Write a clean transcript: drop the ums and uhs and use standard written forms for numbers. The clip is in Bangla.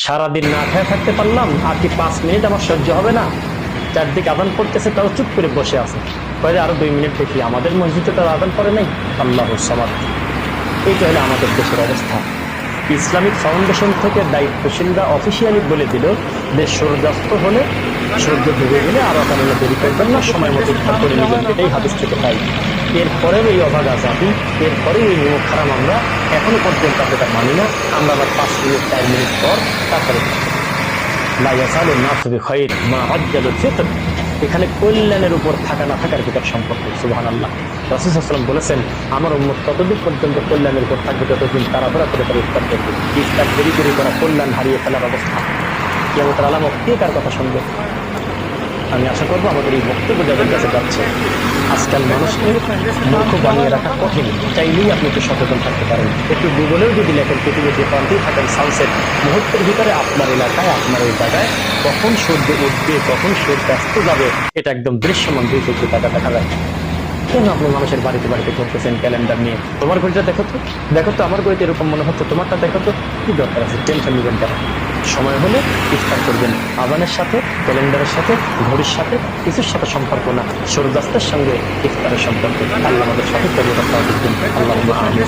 সারাদিন না খেয়ে থাকতে পারলাম, আর কি 5 মিনিট আমার সহ্য হবে না? চারদিকে আদান পড়তেছে, তাও চুপ করে বসে আছে, পরে আরো 2 মিনিট দেখি। আমাদের মসজিদে তার আদান পড়ে নাই। আল্লাহু সামাদ। এইটা হলো আমাদের দেশের অবস্থা। ইসলামিক ফাউন্ডেশন থেকে দায়িত্বশীলরা অফিসিয়ালি বলে দিল যে সূর্যাস্ত হলে, সূর্য ডুবে গেলে আর অকারণে দেরি করবেন না, সময় মতো ইফতার করে নেবেন। এটাই হাদিস থেকে পাই। এরপরেও এই অবাগা জাতি, এরপরেও এই নিয়ম খারাপ আমরা এখনো পর্যন্ত এটা মানি না। আমরা আবার 5 মিনিট 4 মিনিট পর তারপরে লা ইয়াসালু নাসু বিখাইর মা আজ্জালুল ফিতর। এখানে কল্যাণের উপর থাকা না থাকার ভিতর সম্পর্ক। সুবহানাল্লাহ। রাসূল সাল্লাল্লাহু আলাইহি ওয়াসাল্লাম বলেছেন, আমার উম্মত ততদিন পর্যন্ত কল্যাণের উপর থাকবে যতদিন তাড়াহুড়া করে তারা ইফতার করবে। ইফতার দেরি করে করা কল্যাণ হারিয়ে ফেলার অবস্থা। কিয়ামতের আলামত কে কার কথা শুনবে? আমি আশা করবো আমাদের এই বক্তব্য যাদের কাছে যাচ্ছে, আজকাল মানুষকে মূর্খ বানিয়ে রাখা কঠিন। চাইলেই আপনি একটু সচেতন থাকতে পারেন। একটু গুগলেও যদি লেখেন পৃথিবীর যে প্রান্তেই থাকেন সানসেট, মুহূর্তের ভিতরে আপনার এলাকায়, আপনার ওই জায়গায় কখন সূর্য উঠবে, কখন সূর্যাস্ত যাবে, এটা একদম দৃশ্যমান 2 চোখে দেখা যায়। কেন আপনি মানুষের বাড়িতে বাড়িতে ঘুরতেছেন ক্যালেন্ডার নিয়ে? তোমার ঘড়িটা দেখো তো, দেখো তো আমার ঘড়িতে এরকম মনে হচ্ছে, তোমারটা দেখো তো। কি দরকার আছে টেনশন নেবেন কেন? সময় হলে ইফতার করবেন। আজানের সাথে, ক্যালেন্ডারের সাথে, ঘড়ির সাথে কিছুর সাথে সম্পর্ক না, সূর্যাস্তের সঙ্গে ইফতারের সম্পর্ক। আল্লাহ আমাদের সঠিক তরিকা দিন। আল্লাহুম্মা আমিন।